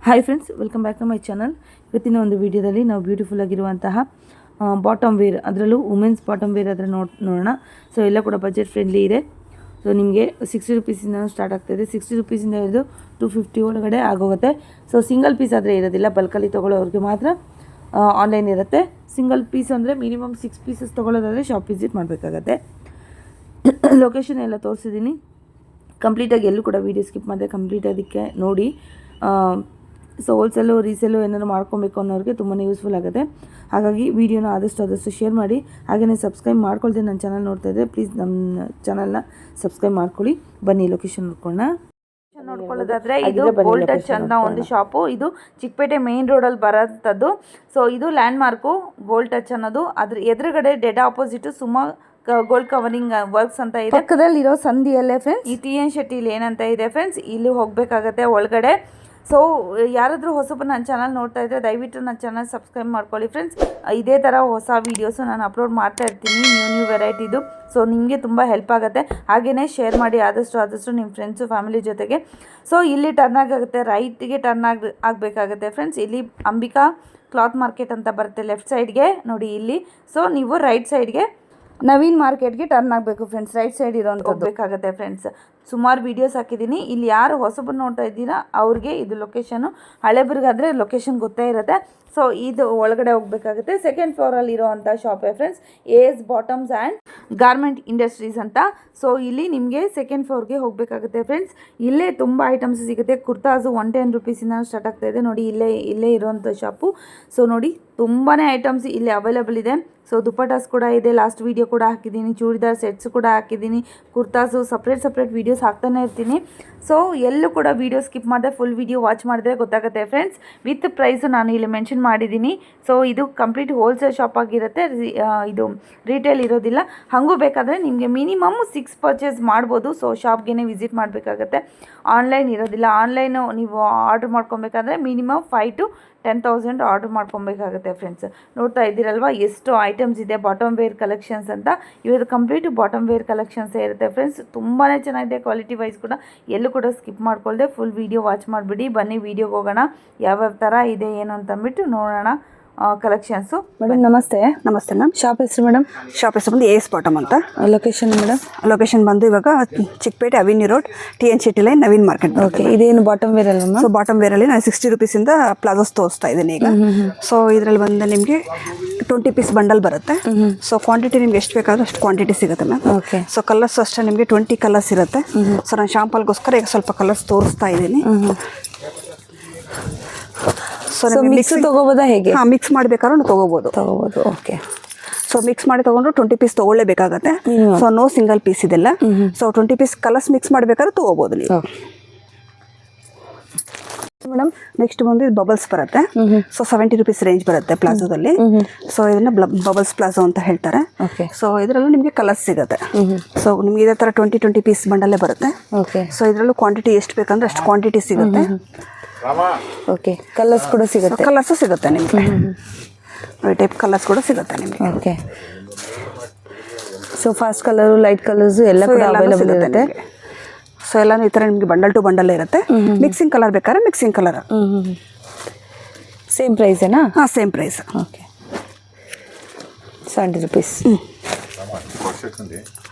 Hi friends, welcome back to my channel. ಇವತ್ತಿನ ಒಂದು ವಿಡಿಯೋದಲ್ಲಿ ನಾವು ಬ್ಯೂಟಿಫುಲ್ ಆಗಿರುವಂತಹ ಬಾಟಮ್ ವೇರ್, ಅದರಲ್ಲೂ ವುಮೆನ್ಸ್ ಬಾಟಮ್ ವೇರ್ ಅದರ ನೋಡೋಣ. ಸೊ ಎಲ್ಲ ಕೂಡ ಬಜೆಟ್ ಫ್ರೆಂಡ್ಲಿ ಇದೆ. ಸೊ ನಿಮಗೆ 60 ರುಪೀಸಿಂದ ಸ್ಟಾರ್ಟ್ ಆಗ್ತಾಯಿದೆ. 60 ರುಪೀಸಿಂದ ಹಿಡಿದು 250 ಒಳಗಡೆ ಆಗೋಗುತ್ತೆ. ಸೊ ಸಿಂಗಲ್ ಪೀಸ್ ಆದರೆ ಇರೋದಿಲ್ಲ, ಬಲ್ಕಲ್ಲಿ ತೊಗೊಳ್ಳೋರಿಗೆ ಮಾತ್ರ ಆನ್ಲೈನ್ ಇರುತ್ತೆ. ಸಿಂಗಲ್ ಪೀಸ್ ಅಂದರೆ ಮಿನಿಮಮ್ 6 ಪೀಸಸ್ ತೊಗೊಳ್ಳೋದಾದರೆ ಶಾಪ್ ವಿಸಿಟ್ ಮಾಡಬೇಕಾಗತ್ತೆ. ಲೊಕೇಶನ್ ಎಲ್ಲ ತೋರಿಸಿದ್ದೀನಿ ಕಂಪ್ಲೀಟಾಗಿ, ಎಲ್ಲೂ ಕೂಡ ವೀಡಿಯೋ ಸ್ಕಿಪ್ ಮಾಡಿದೆ, ಕಂಪ್ಲೀಟ್ ಅದಕ್ಕೆ ನೋಡಿ. ಸೊ ಹೋಲ್ಸೇಲು ರೀಸೇಲು ಏನಾದ್ರು ಮಾಡ್ಕೊಬೇಕು ಅನ್ನೋರಿಗೆ ತುಂಬಾ ಯೂಸ್ಫುಲ್ ಆಗುತ್ತೆ. ಹಾಗಾಗಿ ವೀಡಿಯೋನ ಆದಷ್ಟು ಶೇರ್ ಮಾಡಿ. ಹಾಗೆಯೇ ಸಬ್ಸ್ಕ್ರೈಬ್ ಮಾಡ್ಕೊಳ್ತೀನಿ. ನನ್ನ ಚಾನಲ್ ನೋಡ್ತಾ ಇದ್ದರೆ ಪ್ಲೀಸ್ ನಮ್ಮ ಚಾನಲ್ನ ಸಬ್ಸ್ಕ್ರೈಬ್ ಮಾಡ್ಕೊಳ್ಳಿ. ಬನ್ನಿ ಲೊಕೇಶನ್ ನೋಡ್ಕೊಳ್ಳೋದಾದ್ರೆ ಇದು ಗೋಲ್ಡ್ ಟಚ್ ಅಂತ ಒಂದು ಶಾಪು. ಇದು ಚಿಕ್ಕಪೇಟೆ ಮೇನ್ ರೋಡಲ್ಲಿ ಬರೋಂಥದ್ದು. ಸೊ ಇದು ಲ್ಯಾಂಡ್ ಮಾರ್ಕು ಗೋಲ್ಡ್ ಟಚ್ ಅನ್ನೋದು. ಅದ್ರ ಎದುರುಗಡೆ dead opposite Suma gold covering works ಅಂತ ಇದೆ. ಪಕ್ಕದಲ್ಲಿರೋ ಸಂಧಿಯಲ್ಲೇ ಫ್ರೆಂಡ್ಸ್ ಈ TN ಶೆಟ್ಟಿಲಿ ಏನಂತ ಇದೆ ಫ್ರೆಂಡ್ಸ್, ಇಲ್ಲಿ ಹೋಗಬೇಕಾಗತ್ತೆ ಒಳಗಡೆ. ಸೊ ಯಾರಾದರೂ ಹೊಸಬ ನನ್ನ ಚಾನಲ್ ನೋಡ್ತಾ ಇದ್ದರೆ ದಯವಿಟ್ಟು ನನ್ನ ಚಾನಲ್ ಸಬ್ಸ್ಕ್ರೈಬ್ ಮಾಡ್ಕೊಳ್ಳಿ ಫ್ರೆಂಡ್ಸ್. ಇದೇ ಥರ ಹೊಸ ವೀಡಿಯೋಸು ನಾನು ಅಪ್ಲೋಡ್ ಮಾಡ್ತಾ ಇರ್ತೀನಿ, ನ್ಯೂ ವೆರೈಟಿದು. ಸೊ ನಿಮಗೆ ತುಂಬ ಹೆಲ್ಪ್ ಆಗುತ್ತೆ. ಹಾಗೆಯೇ ಶೇರ್ ಮಾಡಿ ಆದಷ್ಟು ನಿಮ್ಮ ಫ್ರೆಂಡ್ಸು ಫ್ಯಾಮಿಲಿ ಜೊತೆಗೆ. ಸೊ ಇಲ್ಲಿ ಟರ್ನ್ ಆಗುತ್ತೆ, ರೈಟಿಗೆ ಟರ್ನ್ ಆಗಬೇಕಾಗುತ್ತೆ ಫ್ರೆಂಡ್ಸ್. ಇಲ್ಲಿ ಅಂಬಿಕಾ ಕ್ಲಾತ್ ಮಾರ್ಕೆಟ್ ಅಂತ ಬರುತ್ತೆ ಲೆಫ್ಟ್ ಸೈಡ್ಗೆ ನೋಡಿ ಇಲ್ಲಿ. ಸೊ ನೀವು ರೈಟ್ ಸೈಡ್ಗೆ ನವೀನ್ ಮಾರ್ಕೆಟ್ಗೆ ಟರ್ನ್ ಆಗಬೇಕು ಫ್ರೆಂಡ್ಸ್. ರೈಟ್ ಸೈಡ್ ಇರೋಂಥದ್ದು ಬೇಕಾಗುತ್ತೆ ಫ್ರೆಂಡ್ಸ್. ಸುಮಾರು ವೀಡಿಯೋಸ್ ಹಾಕಿದ್ದೀನಿ. ಇಲ್ಲಿ ಯಾರು ಹೊಸಬರು ನೋಡ್ತಾ ಇದ್ದೀರಾ ಅವ್ರಿಗೆ ಇದು ಲೊಕೇಶನು. ಹಳೆಬ್ರಿಗಾದರೆ ಲೊಕೇಶನ್ ಗೊತ್ತೇ ಇರುತ್ತೆ. ಸೊ ಇದು ಒಳಗಡೆ ಹೋಗಬೇಕಾಗುತ್ತೆ. ಸೆಕೆಂಡ್ ಫ್ಲೋರಲ್ಲಿ ಇರೋವಂಥ ಶಾಪೇ friends, AS bottoms and garment industries ಅಂತ. ಸೊ ಇಲ್ಲಿ ನಿಮಗೆ ಸೆಕೆಂಡ್ ಫ್ಲೋರ್ಗೆ ಹೋಗಬೇಕಾಗುತ್ತೆ ಫ್ರೆಂಡ್ಸ್. ಇಲ್ಲೇ ತುಂಬ ಐಟಮ್ಸ್ ಸಿಗುತ್ತೆ. ಕುರ್ತಾಸು 110 ರುಪೀಸಿಂದ ಸ್ಟಾರ್ಟ್ ಆಗ್ತಾಯಿದೆ ನೋಡಿ. ಇಲ್ಲೇ ಇರೋವಂಥ ಶಾಪು. ಸೊ ನೋಡಿ ತುಂಬಾ ಐಟಮ್ಸ್ ಇಲ್ಲಿ ಅವೈಲೇಬಲ್ ಇದೆ. ಸೊ ದುಪ್ಪಟಾಸ್ ಕೂಡ ಇದೆ, ಲಾಸ್ಟ್ ವೀಡಿಯೋ ಕೂಡ ಹಾಕಿದ್ದೀನಿ. ಚೂಡಿದಾರ್ ಸೆಟ್ಸ್ ಕೂಡ ಹಾಕಿದ್ದೀನಿ. ಕುರ್ತಾಸು ಸಪ್ರೇಟ್ ವೀಡಿಯೋಸ್ ಹಾಕ್ತಾನೆ ಇರ್ತೀನಿ. ಸೊ ಎಲ್ಲೂ ಕೂಡ ವೀಡಿಯೋ ಸ್ಕಿಪ್ ಮಾಡಿದೆ, ಫುಲ್ ವೀಡಿಯೋ ವಾಚ್ ಮಾಡಿದ್ರೆ ಗೊತ್ತಾಗುತ್ತೆ ಫ್ರೆಂಡ್ಸ್. ವಿತ್ ಪ್ರೈಸು ನಾನು ಇಲ್ಲಿ ಮೆನ್ಷನ್ ಮಾಡಿದ್ದೀನಿ. ಸೊ ಇದು ಕಂಪ್ಲೀಟ್ ಹೋಲ್ಸೇಲ್ ಶಾಪ್ ಆಗಿರುತ್ತೆ, ಇದು ರಿಟೇಲ್ ಇರೋದಿಲ್ಲ. ಹಾಗೂ ಬೇಕಾದರೆ ನಿಮಗೆ ಮಿನಿಮಮ್ 6 ಪರ್ಚೇಸ್ ಮಾಡ್ಬೋದು. ಸೊ ಶಾಪ್ಗೆ ವಿಸಿಟ್ ಮಾಡಬೇಕಾಗತ್ತೆ, ಆನ್ಲೈನ್ ಇರೋದಿಲ್ಲ. ಆನ್ಲೈನು ನೀವು ಆರ್ಡ್ರ್ ಮಾಡ್ಕೊಬೇಕಾದ್ರೆ ಮಿನಿಮಮ್ 5,000 to 10,000 ಆರ್ಡ್ರ್ ಮಾಡ್ಕೊಬೇಕಾಗುತ್ತೆ ಫ್ರೆಂಡ್ಸ್. ನೋಡ್ತಾ ಇದ್ದೀರಲ್ವ ಎಷ್ಟು ಐಟಮ್ಸ್ ಇದೆ. ಬಾಟಮ್ ವೇರ್ ಕಲೆಕ್ಷನ್ಸ್ ಅಂತ, ಇವತ್ತು ಕಂಪ್ಲೀಟ್ ಬಾಟಮ್ ವೇರ್ ಕಲೆಕ್ಷನ್ಸೇ ಇರುತ್ತೆ ಫ್ರೆಂಡ್ಸ್. ತುಂಬಾ ಚೆನ್ನಾಗಿದೆ ಕ್ವಾಲಿಟಿ ವೈಸ್ ಕೂಡ. ಎಲ್ಲೂ ಕೂಡ ಸ್ಕಿಪ್ ಮಾಡ್ಕೊಳ್ದೆ ಫುಲ್ ವೀಡಿಯೋ ವಾಚ್ ಮಾಡಿಬಿಡಿ. ಬನ್ನಿ ವೀಡಿಯೋಗೆ ಹೋಗೋಣ, ಯಾವ್ಯಾವ ಥರ ಇದೆ ಏನು ಅಂತಂದ್ಬಿಟ್ಟು ನೋಡೋಣ ಕಲೆಕ್ಷನ್ಸು. ಮೇಡಮ್ ನಮಸ್ತೆ. ನಮಸ್ತೆ ಮ್ಯಾಮ್. ಶಾಪ್ ಹೆಸರು ಮೇಡಮ್? ಶಾಪ್ ಹೆಸರು ಬಂದು AS ಬಾಟಮ್ ಅಂತ. Location madam? ಲೊಕೇಶನ್ ಬಂದು ಇವಾಗ Chickpet avenue road, TN Shetty line, Naveen market. Okay, ಇದೇನು ಬಾಟಮ್ ವೇರ್ ಅಲ್ವಾ? ಸೊ ಬಾಟಮ್ ವೇರಲ್ಲಿ ನಾನು 60 ರುಪೀಸಿಂದ ಪ್ಲಾಜೋಸ್ ತೋರಿಸ್ತಾ ಇದ್ದೀನಿ ಈಗ. ಸೊ ಇದರಲ್ಲಿ ಬಂದು ನಿಮಗೆ 20 ಪೀಸ್ ಬಂಡಲ್ ಬರುತ್ತೆ. ಸೊ ಕ್ವಾಂಟಿಟಿ ನಿಮ್ಗೆ ಎಷ್ಟು ಬೇಕಾದರೂ ಅಷ್ಟು ಕ್ವಾಂಟಿಟಿ ಸಿಗುತ್ತೆ ಮ್ಯಾಮ್. ಓಕೆ. ಸೊ ಕಲರ್ಸ್ ಅಷ್ಟೇ ನಿಮಗೆ 20 ಕಲರ್ಸ್ ಇರುತ್ತೆ. ಸೊ ನಾನು ಶಾಂಪಲ್ಗೋಸ್ಕರ ಈಗ ಸ್ವಲ್ಪ ಕಲರ್ಸ್ ತೋರಿಸ್ತಾ ಇದ್ದೀನಿ. ಸೊ ಮಿಕ್ಸ್ ತಗೋಬೋದಾ ಹೇಗೆ? ಹಾಂ, ಮಿಕ್ಸ್ ಮಾಡಬೇಕಾದ್ರೂ ತಗೋಬೋದು. ಓಕೆ. ಸೊ ಮಿಕ್ಸ್ ಮಾಡಿ ತೊಗೊಂಡ್ರು 20 ಪೀಸ್ ತೊಗೊಳ್ಳೇಬೇಕಾಗತ್ತೆ. ಸೊ ನೋ ಸಿಂಗಲ್ ಪೀಸ್ ಇದೆಲ್ಲ. ಸೊ 20 ಪೀಸ್ ಕಲರ್ಸ್ ಮಿಕ್ಸ್ ಮಾಡಬೇಕಾದ್ರೆ ತೊಗೋಬೋದು ನೀವು ಮೇಡಮ್. ನೆಕ್ಸ್ಟ್ ಬಂದು ಇದು ಬಬಲ್ಸ್ ಬರುತ್ತೆ. ಸೊ 70 ರುಪೀಸ್ ರೇಂಜ್ ಬರುತ್ತೆ ಪ್ಲಾಜೋದಲ್ಲಿ. ಸೊ ಇದನ್ನ ಬಬಲ್ಸ್ ಪ್ಲಾಜೋ ಅಂತ ಹೇಳ್ತಾರೆ. ಸೊ ಇದರಲ್ಲೂ ನಿಮಗೆ ಕಲರ್ಸ್ ಸಿಗುತ್ತೆ. ಸೊ ನಿಮ್ಗೆ ಇದೇ ಥರ 20 ಪೀಸ್ ಬಂಡಲ್ಲೇ ಬರುತ್ತೆ. ಸೊ ಇದರಲ್ಲೂ ಕ್ವಾಂಟಿಟಿ ಎಷ್ಟು ಬೇಕಂದ್ರೆ ಅಷ್ಟು ಕ್ವಾಂಟಿಟಿ ಸಿಗುತ್ತೆ. ಓಕೆ. ಕಲರ್ಸ್ ಕೂಡ ಸಿಗುತ್ತೆ? ಕಲರ್ಸು ಸಿಗುತ್ತೆ ನಿಮಗೆ, ಟೈಪ್ ಕಲರ್ಸ್ ಕೂಡ ಸಿಗುತ್ತೆ ನಿಮಗೆ. Okay. So fast colour, light colours ಎಲ್ಲ ಕೂಡ ಅವೈಲೇಬಲ್ ಇರುತ್ತೆ. ಸೊ ಎಲ್ಲನೂ ಈ ಥರ ನಿಮಗೆ ಬಂಡಲ್ ಟು ಬಂಡಲ್ ಇರುತ್ತೆ. ಮಿಕ್ಸಿಂಗ್ ಕಲರ್ ಬೇಕಾದ್ರೆ ಮಿಕ್ಸಿಂಗ್ ಕಲರ್. ಸೇಮ್ ಪ್ರೈಸೇನಾ? ಹಾಂ, same price. Okay. 70 rupees.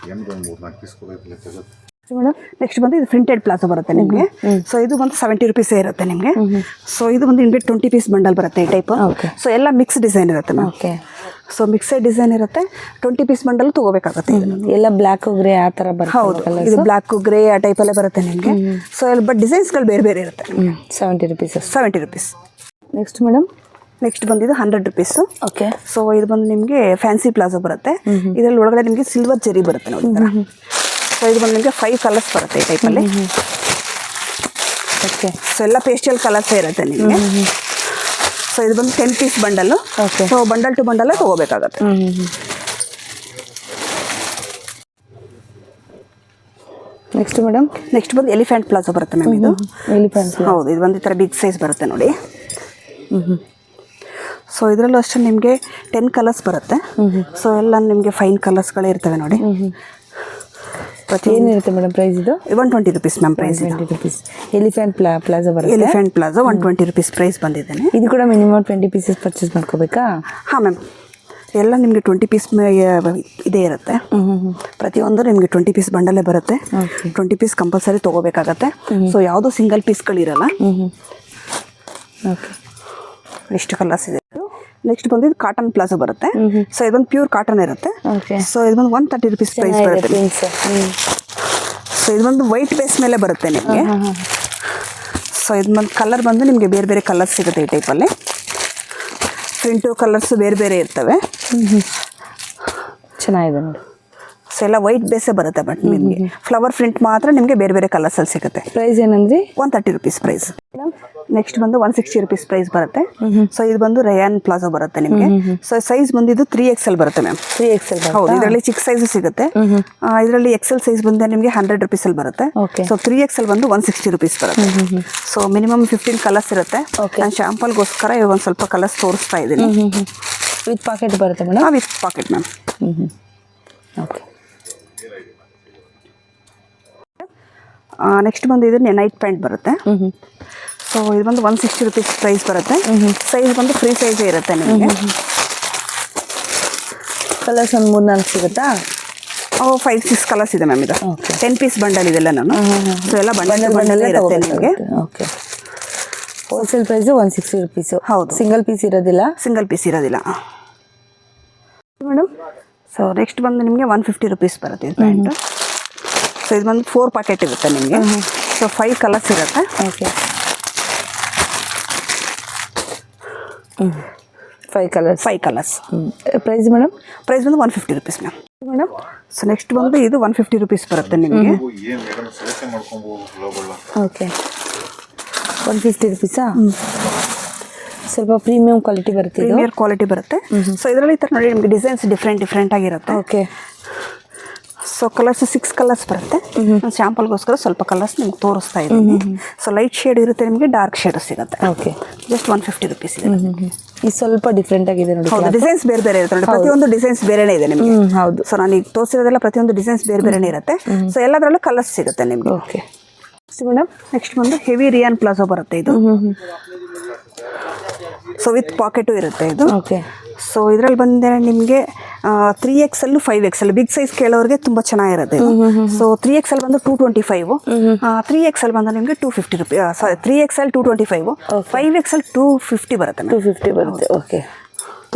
Madam next ಬಂದು ಇದು ಪ್ರಿಂಟೆಡ್ ಪ್ಲಾಜೋ ಬರುತ್ತೆ ನಿಮಗೆ. ಸೊ ಇದು ಬಂದು 70 ರುಪೀಸೇ ಇರುತ್ತೆ ನಿಮಗೆ. ಸೊ ಇದು ಬಂದು ನಿಮಗೆ 20 ಪೀಸ್ ಬಂಡಲ್ ಬರುತ್ತೆ ಈ ಟೈಪ್. ಸೊ ಎಲ್ಲ ಮಿಕ್ಸ್ ಡಿಸೈನ್ ಇರುತ್ತೆ ma'am. Okay. So mixed design ಇರುತ್ತೆ. 20 ಪೀಸ್ ಬಂಡಲ್ ತೊಗೋಬೇಕಾಗುತ್ತೆ. ಎಲ್ಲ ಬ್ಲ್ಯಾಕ್ ಗ್ರೇ ಆ ಥರ ಬರುತ್ತೆ? ಹೌದು, ಇದು ಬ್ಲ್ಯಾಕ್ ಗ್ರೇ ಆ ಟೈಪಲ್ಲೇ ಬರುತ್ತೆ ನಿಮಗೆ. ಸೊ ಎಲ್ಲ ಬಟ್ ಡಿಸೈನ್ಸ್ಗಳು ಬೇರೆ ಇರುತ್ತೆ. 70 rupees. 70 rupees. Next madam? Next ಬಂದಿದ್ದು 100 ರುಪೀಸು. ಓಕೆ. ಸೊ ಇದು ಬಂದು ನಿಮಗೆ ಫ್ಯಾನ್ಸಿ ಪ್ಲಾಜೋ ಬರುತ್ತೆ. ಇದರಲ್ಲಿ ಒಳಗಡೆ ನಿಮಗೆ ಸಿಲ್ವರ್ ಜರಿ ಬರುತ್ತೆ ನೋಡಿ ಥರ. ಸೊ ಇದು ಬಂದು ನಿಮಗೆ 5 ಕಲರ್ಸ್ ಬರುತ್ತೆ ಈ ಟೈಪಲ್ಲಿ. ಓಕೆ. ಸೊ ಎಲ್ಲ ಪೇಸ್ಟಲ್ ಕಲರ್ಸೇ ಇರುತ್ತೆ ನಿಮಗೆ. ಸೊ ಇದು ಬಂದು 10 piece bundle. Okay. So bundle to ಬಂಡಲ್ಲೇ ತೊಗೋಬೇಕಾಗತ್ತೆ. Next madam? ನೆಕ್ಸ್ಟ್ ಬಂದು ಎಲಿಫೆಂಟ್ ಪ್ಲಾಜೋ ಬರುತ್ತೆ ಮ್ಯಾಮ್. ಇದು ಎಲಿಫೆಂಟ್. ಹೌದು, ಇದು ಒಂದು ಈ ಥರ ಬಿಗ್ ಸೈಜ್ ಬರುತ್ತೆ ನೋಡಿ. ಸೊ ಇದರಲ್ಲೂ ಅಷ್ಟೇ ನಿಮಗೆ 10 ಕಲರ್ಸ್ ಬರುತ್ತೆ. ಸೊ ಎಲ್ಲ ನಿಮಗೆ ಫೈನ್ ಕಲರ್ಸ್ಗಳೇ ಇರ್ತವೆ ನೋಡಿ. ಏನಿರುತ್ತೆ ಮೇಡಮ್ ಪ್ರೈಸ್ ಇದು? 120 rupees ma'am price. 20 rupees. Elephant plaza ಬರುತ್ತೆ. ಎಲಿಫೆಂಟ್ ಪ್ಲಾಜಾ 120 ರುಪೀಸ್ ಪ್ರೈಸ್ ಬಂದಿದ್ದೇನೆ. ಇದು ಕೂಡ ಮಿನಿಮಮ್ 20 ಪೀಸಸ್ ಪರ್ಚೇಸ್ ಮಾಡ್ಕೋಬೇಕಾ? ಹಾಂ ಮ್ಯಾಮ್, ಎಲ್ಲ ನಿಮಗೆ 20 ಪೀಸ್ ಇದೇ ಇರುತ್ತೆ. ಪ್ರತಿಯೊಂದು ನಿಮಗೆ 20 ಪೀಸ್ ಬಂಡಲೇ ಬರುತ್ತೆ. 20 ಪೀಸ್ ಕಂಪಲ್ಸರಿ ತೊಗೋಬೇಕಾಗತ್ತೆ. ಸೊ ಯಾವುದೋ ಸಿಂಗಲ್ ಪೀಸ್ಗಳಿರಲ್ಲ. ಓಕೆ, ಇಷ್ಟು ಕಲರ್ಸ್ ಇದೆ. ನೆಕ್ಸ್ಟ್ ಬಂದಿದ್ದು ಕಾಟನ್ ಪ್ಲಾಜೋ ಬರುತ್ತೆ. ಸೊ ಇದೊಂದು ಪ್ಯೂರ್ ಕಾಟನ್ ಇರುತ್ತೆ. ಸೊ ಇದು ಬಂದು 130 ರುಪೀಸ್ ಪ್ರೈಸ್ ಬರುತ್ತೆ. ಸೊ ಇದು ಬಂದು ವೈಟ್ ಬೇಸ್ ಮೇಲೆ ಬರುತ್ತೆ ನಿಮಗೆ. ಸೊ ಇದು ಬಂದು ಕಲರ್ ಬಂದು ನಿಮಗೆ ಬೇರೆ ಬೇರೆ ಕಲರ್ಸ್ ಸಿಗುತ್ತೆ ಈ ಟೈಪಲ್ಲಿ. ಪ್ರಿಂಟು ಕಲರ್ಸ್ ಬೇರೆ ಬೇರೆ ಇರ್ತವೆ. ಚೆನ್ನಾಗಿದೆ ನೋಡಿ. ಸೊ ಎಲ್ಲ ವೈಟ್ ಬೇಸೇ ಬರುತ್ತೆ. ಬಟ್ ನಿಮಗೆ ಫ್ಲವರ್ ಪ್ರಿಂಟ್ ಮಾತ್ರ ನಿಮಗೆ ಬೇರೆ ಬೇರೆ ಕಲರ್ಸಲ್ಲಿ ಸಿಗುತ್ತೆ. ಪ್ರೈಸ್ ಏನಂದ್ರಿ? 130 ರುಪೀಸ್ ಪ್ರೈಸ್. ನೆಕ್ಸ್ಟ್ ಬಂದು 160 ರುಪೀಸ್ ಪ್ರೈಸ್ ಬರುತ್ತೆ. ಸೊ ಇದು ಬಂದು ರಯಾನ್ ಪ್ಲಾಜೋ ಬರುತ್ತೆ ನಿಮಗೆ. ಸೊ ಸೈಜ್ ಬಂದು ಇದು 3XL ಬರುತ್ತೆ ಮ್ಯಾಮ್. 3XL ಹೌದು, ಇದರಲ್ಲಿ ಚಿಕ್ಕ ಸೈಜ್ ಸಿಗುತ್ತೆ. ಇದರಲ್ಲಿ XL ಸೈಜ್ ಬಂದು ನಿಮಗೆ 100 ರುಪೀಸ್ ಅಲ್ಲಿ ಬರುತ್ತೆ. ಸೊ 3XL ಬಂದು 160 ರುಪೀಸ್ ಬರುತ್ತೆ. ಸೊ ಮಿನಿಮಮ್ 15 ಕಲರ್ಸ್ ಇರುತ್ತೆ. ನಾನು ಶಾಂಪಲ್ಗೋಸ್ಕರ ಒಂದು ಸ್ವಲ್ಪ ಕಲರ್ಸ್ ತೋರಿಸ್ತಾ ಇದ್ದೀನಿ. ವಿತ್ ಪಾಕೆಟ್ ಬರುತ್ತೆ madam? With packet ma'am. Okay. Next ಬಂದು ಇದು ನೈಟ್ ಪ್ಯಾಂಟ್ ಬರುತ್ತೆ. ಸೊ ಇದು ಬಂದು 160 ರುಪೀಸ್ ಪ್ರೈಸ್ ಬರುತ್ತೆ. ಸೈಜ್ ಬಂದು ಫ್ರೀ ಸೈಜೇ ಇರುತ್ತೆ ನಿಮಗೆ. ಕಲರ್ಸ್ ಒಂದು 3-4 ಸಿಗುತ್ತಾ? 5-6 ಕಲರ್ಸ್ ಇದೆ ಮ್ಯಾಮ್. ಇದು 10 ಪೀಸ್ ಬಂಡಲ್ ಇದೆಲ್ಲ ನಾನು. ಸೊ ಎಲ್ಲ ಬಂಡಲ್ ಇರುತ್ತೆ ನಿಮಗೆ. ಓಕೆ. Wholesale price 160 rupees. ಹೌದು, ಸಿಂಗಲ್ ಪೀಸ್ ಇರೋದಿಲ್ಲ? ಸಿಂಗಲ್ ಪೀಸ್ ಇರೋದಿಲ್ಲ ಮೇಡಮ್. ಸೊ ನೆಕ್ಸ್ಟ್ ಬಂದು ನಿಮಗೆ 150 ರುಪೀಸ್ ಬರುತ್ತೆ ಇದು ಪ್ಯಾಂಟು. ಸೊ ಇದು ಬಂದು 4 ಪ್ಯಾಕೆಟ್ ಇರುತ್ತೆ ನಿಮಗೆ. ಸೊ 5 ಕಲರ್ಸ್ ಇರುತ್ತೆ. Okay. 5 colours. Price madam? Price ಬಂದು 150 rupees ma'am. Madam, so next ಬಂದು ಇದು 150 ರುಪೀಸ್ ಬರುತ್ತೆ ನಿಮಗೆ. ಓಕೆ, 150 ರುಪೀಸಾ? ಸ್ವಲ್ಪ ಪ್ರೀಮಿಯಂ ಕ್ವಾಲಿಟಿ ಬರುತ್ತೆ. ಪ್ರೀಮಿಯರ್ ಕ್ವಾಲಿಟಿ ಬರುತ್ತೆ. ಸೊ ಇದರಲ್ಲಿ ಈ ಥರ ನೋಡಿ ನಿಮಗೆ ಡಿಸೈನ್ಸ್ ಡಿಫ್ರೆಂಟ್ ಆಗಿರುತ್ತೆ. ಓಕೆ. ಸೊ ಕಲರ್ಸ್ 6 ಕಲರ್ಸ್ ಬರುತ್ತೆ. ನಾನು ಸ್ಯಾಂಪಲ್ಗೋಸ್ಕರ ಸ್ವಲ್ಪ ಕಲರ್ಸ್ ನಿಮ್ಗೆ ತೋರಿಸ್ತಾ ಇದ್ದೀನಿ. ಸೊ ಲೈಟ್ ಶೇಡ್ ಇರುತ್ತೆ, ನಿಮಗೆ ಡಾರ್ಕ್ ಶೇಡ್ ಸಿಗುತ್ತೆ. ಓಕೆ. ಜಸ್ಟ್ 150 ರುಪೀಸ್ ಇದೆ. ಇದು ಸ್ವಲ್ಪ ಡಿಫ್ರೆಂಟ್ ಆಗಿದೆ ನೋಡಿ. ಹೌದು, ಡಿಸೈನ್ಸ್ ಬೇರೆ ಬೇರೆ ಇರುತ್ತೆ ನೋಡಿ. ಪ್ರತಿಯೊಂದು ಡಿಸೈನ್ಸ್ ಬೇರೆನೇ ಇದೆ ನಿಮಗೆ. ಹೌದು. ಸೊ ನಾನು ಈಗ ತೋರಿಸಿರೋದೆಲ್ಲ ಪ್ರತಿಯೊಂದು ಡಿಸೈನ್ಸ್ ಬೇರೆ ಬೇರೆನೇ ಇರುತ್ತೆ. ಸೊ ಎಲ್ಲದರಲ್ಲೂ ಕಲರ್ಸ್ ಸಿಗುತ್ತೆ ನಿಮಗೆ. ಓಕೆ ಮೇಡಮ್, ನೆಕ್ಸ್ಟ್ ಬಂದು ಹೆವಿ ರಿಯಾನ್ ಪ್ಲಾಜೋ ಬರುತ್ತೆ ಇದು. ಸೊ ವಿತ್ ಪಾಕೆಟು ಇರುತ್ತೆ ಇದು. ಓಕೆ. ಸೊ ಇದರಲ್ಲಿ ಬಂದರೆ ನಿಮಗೆ 3XL 5XL ಬಿಗ್ ಸೈಜ್ ಕೇಳೋರಿಗೆ ತುಂಬ ಚೆನ್ನಾಗಿರುತ್ತೆ ಇದು. ಸೊ 3XL ಬಂದು 225, 3XL ಬಂದು ನಿಮಗೆ 250 ರುಪೀಸ್. ಸಾರಿ, 3XL 225, 5XL 250 ಬರುತ್ತೆ. 250 ಬರುತ್ತೆ. ಓಕೆ.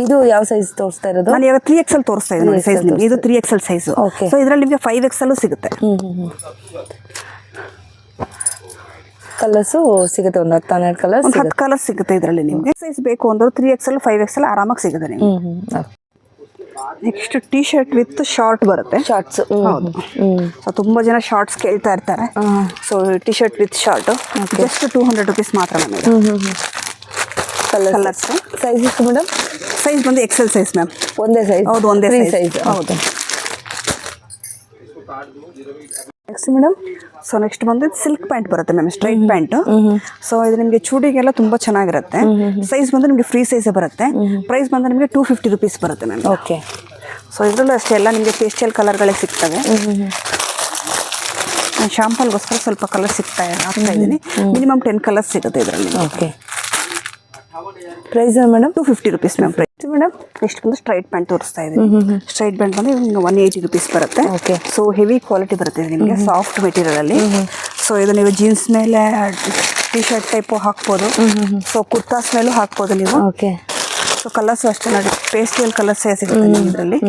ಇದು ಯಾವ ಸೈಜ್ ತೋರಿಸ್ತಾ ಇರೋದು? ನಾನು ಇವಾಗ 3XL ತೋರಿಸ್ತಾ ಇದ್ದೀನಿ ನೋಡಿ ಸೈಜ್ ನಿಮಗೆ. ಇದು 3XL ಸೈಜು. ಸೊ ಇದರಲ್ಲಿ ನಿಮಗೆ 5XL ಸಿಗುತ್ತೆ. ಕಲರ್ಸು ಸಿಗುತ್ತೆ, ಒಂದು 10-12 ಕಲರ್ಸ್. 10 ಕಲರ್ಸ್ ಸಿಗುತ್ತೆ ಇದರಲ್ಲಿ ನಿಮಗೆ. ಸೈಜ್ ಬೇಕು ಅಂದ್ರೆ 3XL 5XL ಆರಾಮಾಗಿ ಸಿಗುತ್ತೆ ನಿಮಗೆ. Next T shirt with short ಬರುತ್ತೆ. ಶಾರ್ಟ್ಸ್. ಹೌದು. ಸೊ ತುಂಬ ಜನ ಶಾರ್ಟ್ಸ್ ಕೇಳ್ತಾ ಇರ್ತಾರೆ. So T shirt with short just 200 rupees ಮಾತ್ರ ನಮಗೆ. ಕಲರ್ಸ್. Sizes madam? ಸೈಜ್ ಬಂದು XL ಸೈಜ್ ಮ್ಯಾಮ್. ಒಂದೇ ಸೈಜ್? ಹೌದು, ಒಂದೇ ಸೈಜ್. ಹೌದು. Next madam? ಸೊ ನೆಕ್ಸ್ಟ್ ಬಂದು ಸಿಲ್ಕ್ ಪ್ಯಾಂಟ್ ಬರುತ್ತೆ ಮ್ಯಾಮ್, ಸ್ಟ್ರೈಟ್ ಪ್ಯಾಂಟ್. ಸೊ ಇದು ನಿಮಗೆ ಚೂಡಿಗೆಲ್ಲ ತುಂಬ ಚೆನ್ನಾಗಿರುತ್ತೆ. ಸೈಜ್ ಬಂದು ನಿಮಗೆ ಫ್ರೀ ಸೈಜೇ ಬರುತ್ತೆ. ಪ್ರೈಸ್ ಬಂದು ನಿಮಗೆ 250 ರುಪೀಸ್ ಬರುತ್ತೆ ಮ್ಯಾಮ್. ಓಕೆ. ಸೊ ಇದರಲ್ಲೂ ಅಷ್ಟೇ ಎಲ್ಲ ನಿಮಗೆ ಪೇಸ್ಟಲ್ ಕಲರ್ಗಳೇ ಸಿಗ್ತವೆ. ನಾನು ಶಾಂಪಲ್ಗೋಸ್ಕರ ಸ್ವಲ್ಪ ಕಲರ್ ಹಾಕ್ತಾ ಇದ್ದೀನಿ. ಮಿನಿಮಮ್ 10 ಕಲರ್ಸ್ ಸಿಗುತ್ತೆ ಇದರಲ್ಲಿ. Okay. Price madam? 250 rupees ma'am price. Madam, next ಬಂದು ಸ್ಟ್ರೈಟ್ ಪ್ಯಾಂಟ್ ತೋರಿಸ್ತಾ ಇದ್ದೀನಿ. ಸ್ಟ್ರೈಟ್ ಪ್ಯಾಂಟ್ ಬಂದು ನಿಮಗೆ 180 ರುಪೀಸ್ ಬರುತ್ತೆ. ಓಕೆ. ಸೊ ಹೆವಿ ಕ್ವಾಲಿಟಿ ಬರುತ್ತೆ ನಿಮಗೆ, ಸಾಫ್ಟ್ ಮೆಟೀರಿಯಲ್ ಅಲ್ಲಿ. ಸೊ ಇದು ನೀವು ಜೀನ್ಸ್ ಮೇಲೆ ಟೀ ಶರ್ಟ್ ಟೈಪು ಹಾಕ್ಬೋದು. ಸೊ ಕುರ್ತಾಸ್ ಮೇಲೂ ಹಾಕ್ಬೋದು ನೀವು. ಓಕೆ. ಸೊ ಕಲರ್ಸ್ ಅಷ್ಟೇ ನೋಡಿ, ಪೇಸ್ಟಲ್ ಕಲರ್ಸ್ ಸಿಗುತ್ತೆ ಇದರಲ್ಲಿ.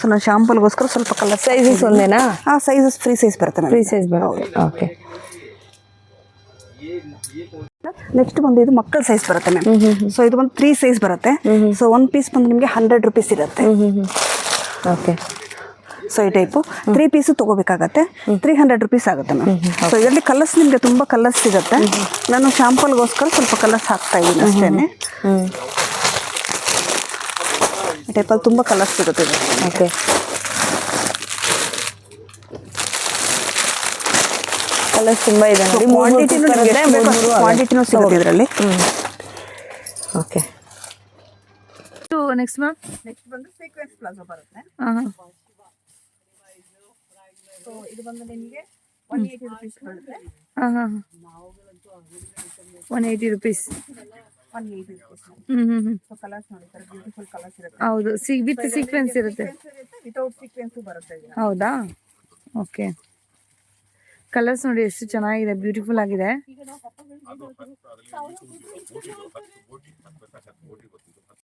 ಸೊ ನಾನು ಶಾಂಪಲ್ಗೋಸ್ಕರ ಸ್ವಲ್ಪ ಕಲರ್. ಸೈಜಸ್ ಒಂದೇನಾ? ಸೈಜಸ್ ಫ್ರೀ ಸೈಜ್ ಬರುತ್ತೆ ಮ್ಯಾಮ್. ಫ್ರೀ ಸೈಜ್ ಬರುತ್ತೆ. ಓಕೆ. ನೆಕ್ಸ್ಟ್ ಬಂದು ಇದು ಮಕ್ಕಳ ಸೈಜ್ ಬರುತ್ತೆ ಮ್ಯಾಮ್. ಸೊ ಇದು ಒಂದು 3 ಸೈಜ್ ಬರುತ್ತೆ. ಸೊ 1 ಪೀಸ್ ಬಂದು ನಿಮಗೆ 100 ರುಪೀಸ್ ಇರುತ್ತೆ. ಓಕೆ. ಸೊ ಈ ಟೈಪು 3 ಪೀಸು ತೊಗೋಬೇಕಾಗತ್ತೆ. 300 ರುಪೀಸ್ ಆಗುತ್ತೆ ಮ್ಯಾಮ್. ಸೊ ಇದರಲ್ಲಿ ಕಲರ್ಸ್ ನಿಮಗೆ ತುಂಬ ಕಲರ್ಸ್ ಸಿಗುತ್ತೆ. ನಾನು ಶಾಂಪಲ್ಗೋಸ್ಕರ ಸ್ವಲ್ಪ ಕಲರ್ಸ್ ಹಾಕ್ತಾ ಇದ್ದೀನಿ ಅಷ್ಟೇ. ಈ ಟೈಪಲ್ಲಿ ತುಂಬ ಕಲರ್ಸ್ ಸಿಗುತ್ತೆ. ಓಕೆ. ಕಲರ್ಸ್ ತುಂಬ ಇದೆ ನೋಡಿ. ಕ್ವಾಂಟಿಟಿನೂ ಸಿಗುತ್ತೆ ಇದರಲ್ಲಿ. ಓಕೆ. Next ma'am? ನೆಕ್ಸ್ಟ್ ಬಂದು ಸೀಕ್ವೆನ್ಸ್ ಪ್ಲಾಜೋ ಬರುತ್ತೆ. ಸೊ ಇದು ಬಂದು ನಿಮಗೆ 180 ರುಪೀಸ್ ಬರುತ್ತೆ. ಹಾಂ ಹಾಂ 180 ರುಪೀಸ್. 180 ರುಪೀಸ್. ಸೊ ಕಲರ್ಸ್ ನೋಡಿ ಸರ್, ಬ್ಯೂಟಿಫುಲ್ ಕಲರ್ಸ್ ಇರುತ್ತೆ. ಹೌದು, ವಿತ್ ಸೀಕ್ವೆನ್ಸ್ ಇರುತ್ತೆ. ವಿತೌಟ್ ಸೀಕ್ವೆನ್ಸ್ ಬರುತ್ತೆ ಇದು. ಹೌದಾ? ಓಕೆ. ಕಲರ್ಸ್ ನೋಡಿ ಎಷ್ಟು ಚೆನ್ನಾಗಿದೆ, ಬ್ಯೂಟಿಫುಲ್ ಆಗಿದೆ.